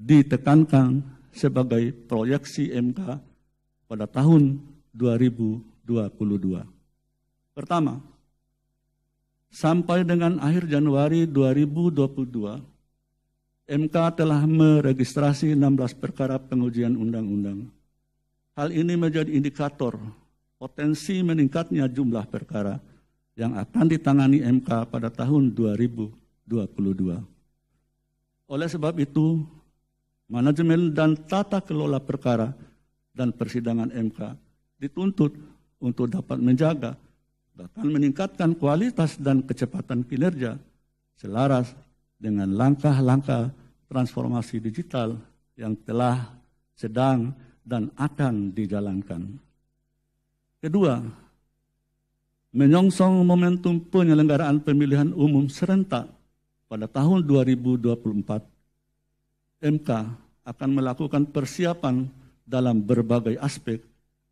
ditekankan sebagai proyeksi MK pada tahun 2022. Pertama, sampai dengan akhir Januari 2022, MK telah meregistrasi 16 perkara pengujian undang-undang. Hal ini menjadi indikator potensi meningkatnya jumlah perkara yang akan ditangani MK pada tahun 2022. Oleh sebab itu, manajemen dan tata kelola perkara dan persidangan MK dituntut untuk dapat menjaga, bahkan meningkatkan kualitas dan kecepatan kinerja selaras dengan langkah-langkah transformasi digital yang telah, sedang, dan akan dijalankan. Kedua, menyongsong momentum penyelenggaraan pemilihan umum serentak pada tahun 2024, MK akan melakukan persiapan dalam berbagai aspek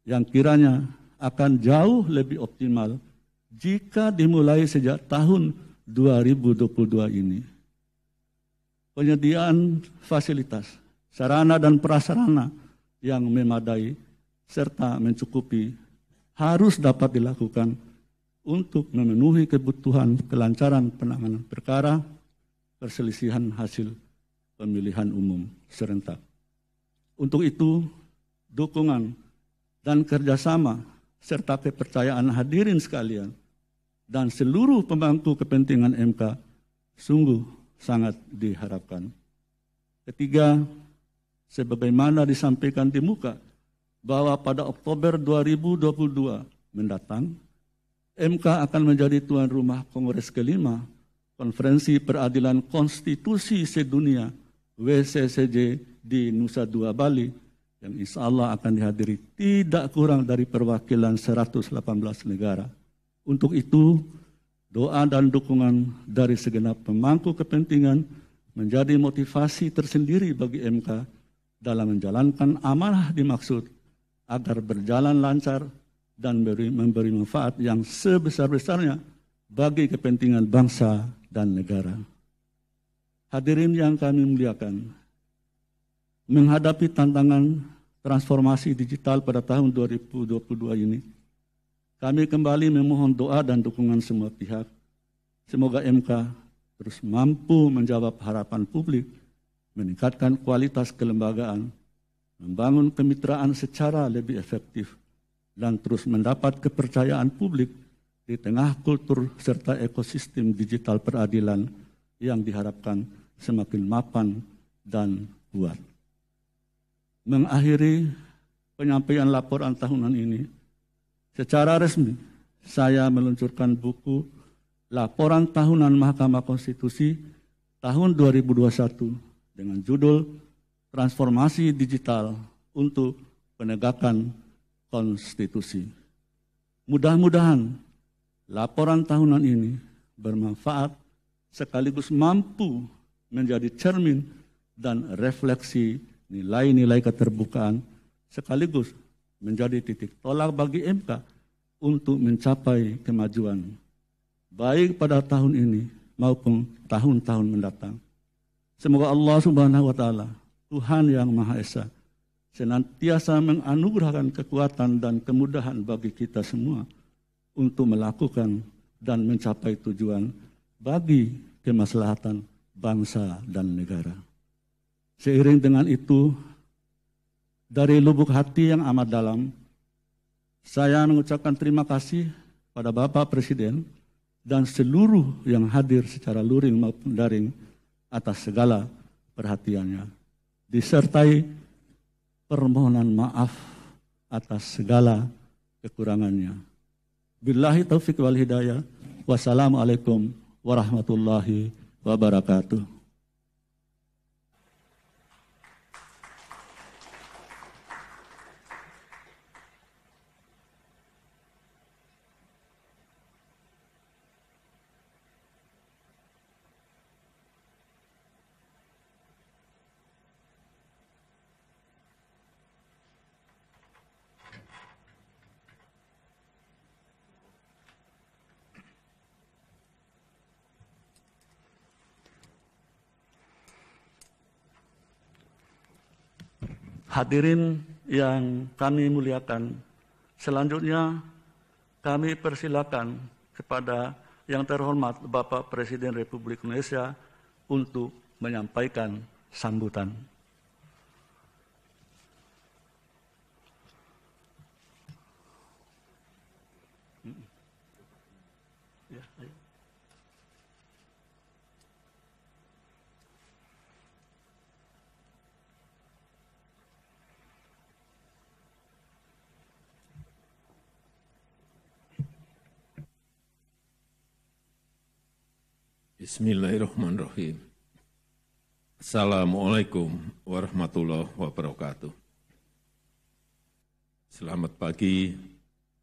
yang kiranya akan jauh lebih optimal jika dimulai sejak tahun 2022 ini. Penyediaan fasilitas, sarana dan prasarana yang memadai serta mencukupi harus dapat dilakukan untuk memenuhi kebutuhan kelancaran penanganan perkara perselisihan hasil pemilihan umum serentak. Untuk itu, dukungan dan kerjasama serta kepercayaan hadirin sekalian dan seluruh pemangku kepentingan MK sungguh sangat diharapkan. Ketiga, sebagaimana disampaikan di muka bahwa pada Oktober 2022 mendatang, MK akan menjadi tuan rumah Kongres kelima Konferensi Peradilan Konstitusi Sedunia WCCJ di Nusa Dua, Bali, yang insya Allah akan dihadiri tidak kurang dari perwakilan 118 negara. Untuk itu, doa dan dukungan dari segenap pemangku kepentingan menjadi motivasi tersendiri bagi MK dalam menjalankan amanah dimaksud agar berjalan lancar dan memberi manfaat yang sebesar-besarnya bagi kepentingan bangsa dan negara. Hadirin yang kami muliakan, menghadapi tantangan transformasi digital pada tahun 2022 ini, kami kembali memohon doa dan dukungan semua pihak. Semoga MK terus mampu menjawab harapan publik, meningkatkan kualitas kelembagaan, membangun kemitraan secara lebih efektif, dan terus mendapat kepercayaan publik di tengah kultur serta ekosistem digital peradilan yang diharapkan semakin mapan dan kuat. Mengakhiri penyampaian laporan tahunan ini, secara resmi saya meluncurkan buku Laporan Tahunan Mahkamah Konstitusi tahun 2021 dengan judul Transformasi Digital untuk Penegakan Konstitusi. Mudah-mudahan laporan tahunan ini bermanfaat sekaligus mampu menjadi cermin dan refleksi nilai-nilai keterbukaan sekaligus menjadi titik tolak bagi MK untuk mencapai kemajuan baik pada tahun ini maupun tahun-tahun mendatang. Semoga Allah Subhanahu wa taala, Tuhan yang Maha Esa, senantiasa menganugerahkan kekuatan dan kemudahan bagi kita semua untuk melakukan dan mencapai tujuan bagi kemaslahatan bangsa dan negara. Seiring dengan itu, dari lubuk hati yang amat dalam, saya mengucapkan terima kasih pada Bapak Presiden dan seluruh yang hadir secara luring maupun daring atas segala perhatiannya, disertai permohonan maaf atas segala kekurangannya. Billahi taufiq wal hidayah. Wassalamualaikum warahmatullahi wabarakatuh. Hadirin yang kami muliakan, selanjutnya kami persilakan kepada yang terhormat Bapak Presiden Republik Indonesia untuk menyampaikan sambutan. Ya, ayo. Bismillahirrahmanirrahim. Assalamualaikum warahmatullahi wabarakatuh. Selamat pagi,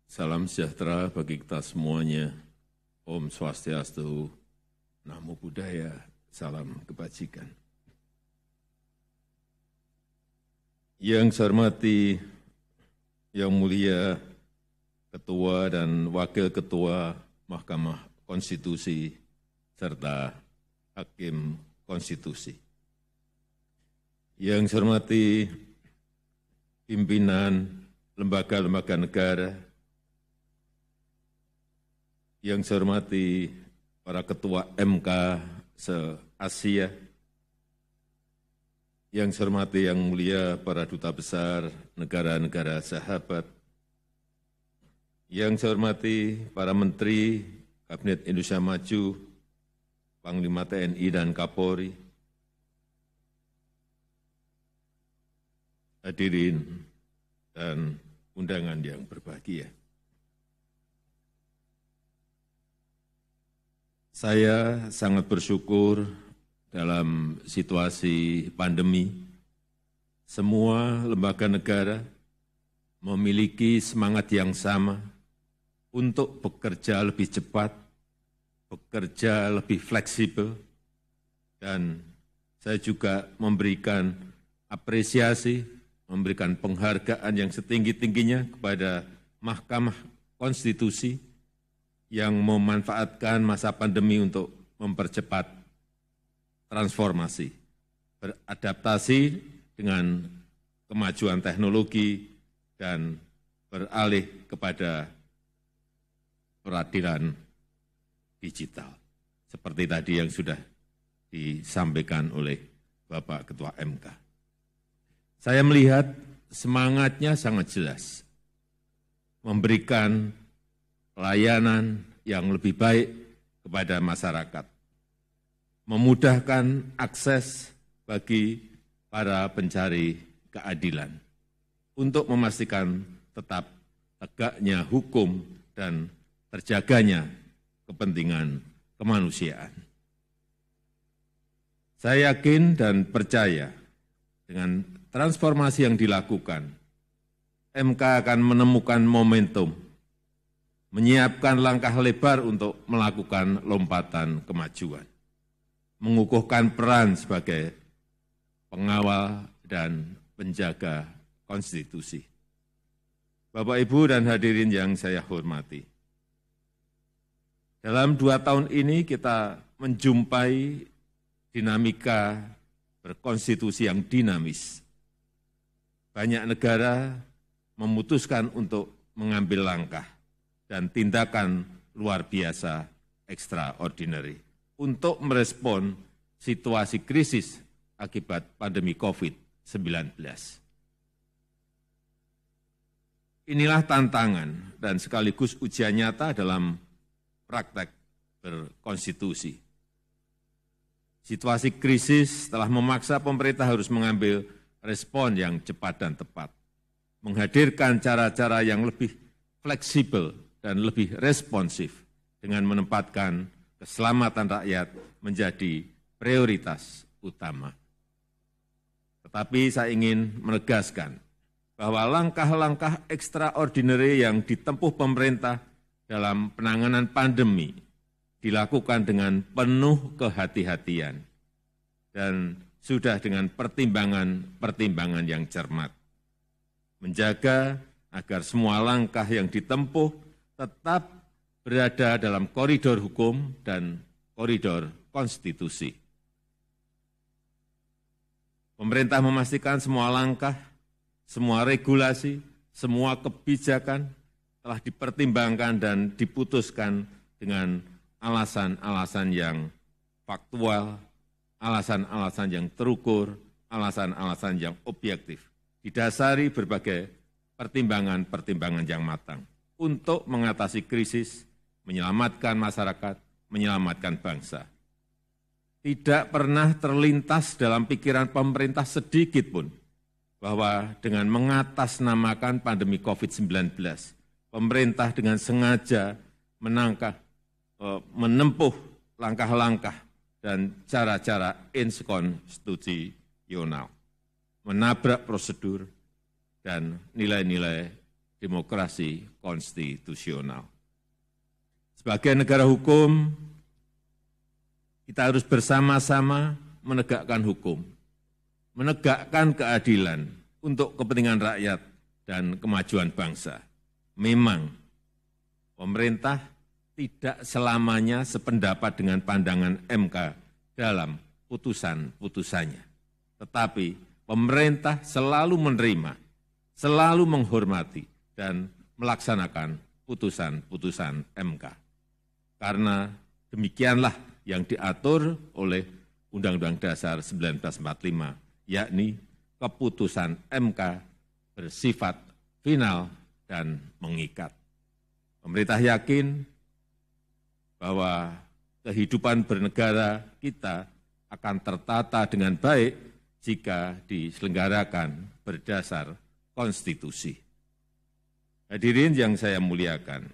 salam sejahtera bagi kita semuanya. Om Swastiastu, Namo Buddhaya, salam kebajikan. Yang saya hormati, Yang Mulia Ketua dan Wakil Ketua Mahkamah Konstitusi serta Hakim Konstitusi. Yang saya hormati pimpinan lembaga-lembaga negara, yang saya hormati para ketua MK se-Asia, yang saya hormati yang mulia para duta besar negara-negara sahabat, yang saya hormati para menteri Kabinet Indonesia Maju, Panglima TNI dan Kapolri, hadirin dan undangan yang berbahagia. Saya sangat bersyukur dalam situasi pandemi, semua lembaga negara memiliki semangat yang sama untuk bekerja lebih cepat, bekerja lebih fleksibel, dan saya juga memberikan apresiasi, memberikan penghargaan yang setinggi-tingginya kepada Mahkamah Konstitusi yang memanfaatkan masa pandemi untuk mempercepat transformasi, beradaptasi dengan kemajuan teknologi, dan beralih kepada peradilan digital. Seperti tadi yang sudah disampaikan oleh Bapak Ketua MK. Saya melihat semangatnya sangat jelas, memberikan pelayanan yang lebih baik kepada masyarakat, memudahkan akses bagi para pencari keadilan, untuk memastikan tetap tegaknya hukum dan terjaganya kepentingan kemanusiaan. Saya yakin dan percaya dengan transformasi yang dilakukan, MK akan menemukan momentum, menyiapkan langkah lebar untuk melakukan lompatan kemajuan, mengukuhkan peran sebagai pengawal dan penjaga konstitusi. Bapak, Ibu, dan hadirin yang saya hormati, dalam 2 tahun ini kita menjumpai dinamika berkonstitusi yang dinamis. Banyak negara memutuskan untuk mengambil langkah dan tindakan luar biasa extraordinary untuk merespon situasi krisis akibat pandemi COVID-19. Inilah tantangan dan sekaligus ujian nyata dalam praktek berkonstitusi. Situasi krisis telah memaksa pemerintah harus mengambil respon yang cepat dan tepat, menghadirkan cara-cara yang lebih fleksibel dan lebih responsif dengan menempatkan keselamatan rakyat menjadi prioritas utama. Tetapi saya ingin menegaskan bahwa langkah-langkah extraordinary yang ditempuh pemerintah dalam penanganan pandemi dilakukan dengan penuh kehati-hatian dan sudah dengan pertimbangan-pertimbangan yang cermat, menjaga agar semua langkah yang ditempuh tetap berada dalam koridor hukum dan koridor konstitusi. Pemerintah memastikan semua langkah semua regulasi, semua kebijakan telah dipertimbangkan dan diputuskan dengan alasan-alasan yang faktual, alasan-alasan yang terukur, alasan-alasan yang objektif, didasari berbagai pertimbangan-pertimbangan yang matang untuk mengatasi krisis, menyelamatkan masyarakat, menyelamatkan bangsa. Tidak pernah terlintas dalam pikiran pemerintah sedikit pun bahwa dengan mengatasnamakan pandemi COVID-19, pemerintah dengan sengaja menempuh langkah-langkah dan cara-cara inkonstitusional, menabrak prosedur dan nilai-nilai demokrasi konstitusional. Sebagai negara hukum, kita harus bersama-sama menegakkan hukum, menegakkan keadilan untuk kepentingan rakyat dan kemajuan bangsa. Memang, pemerintah tidak selamanya sependapat dengan pandangan MK dalam putusan-putusannya. Tetapi pemerintah selalu menerima, selalu menghormati, dan melaksanakan putusan-putusan MK. Karena demikianlah yang diatur oleh Undang-Undang Dasar 1945, yakni keputusan MK bersifat final dan mengikat. Pemerintah yakin bahwa kehidupan bernegara kita akan tertata dengan baik jika diselenggarakan berdasar konstitusi. Hadirin yang saya muliakan,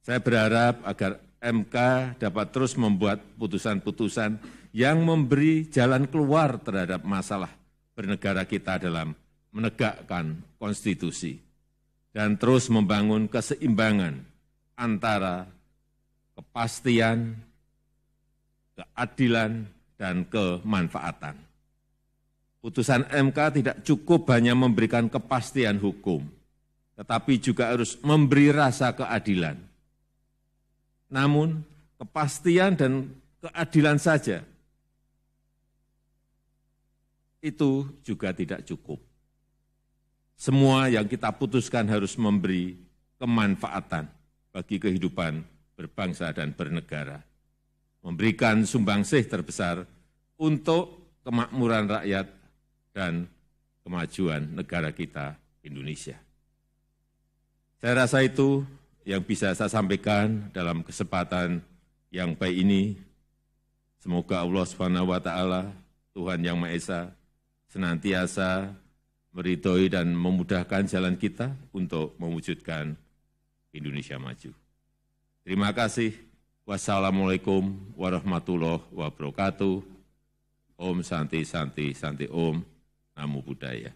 saya berharap agar MK dapat terus membuat putusan-putusan yang memberi jalan keluar terhadap masalah bernegara kita dalam menegakkan konstitusi dan terus membangun keseimbangan antara kepastian, keadilan, dan kemanfaatan. Putusan MK tidak cukup hanya memberikan kepastian hukum, tetapi juga harus memberi rasa keadilan. Namun, kepastian dan keadilan saja itu juga tidak cukup. Semua yang kita putuskan harus memberi kemanfaatan bagi kehidupan berbangsa dan bernegara, memberikan sumbangsih terbesar untuk kemakmuran rakyat dan kemajuan negara kita, Indonesia. Saya rasa itu yang bisa saya sampaikan dalam kesempatan yang baik ini. Semoga Allah SWT, Tuhan Yang Maha Esa, senantiasa meridhoi dan memudahkan jalan kita untuk mewujudkan Indonesia maju. Terima kasih. Wassalamualaikum warahmatullahi wabarakatuh. Om Santi Santi Santi Om. Namo Buddhaya.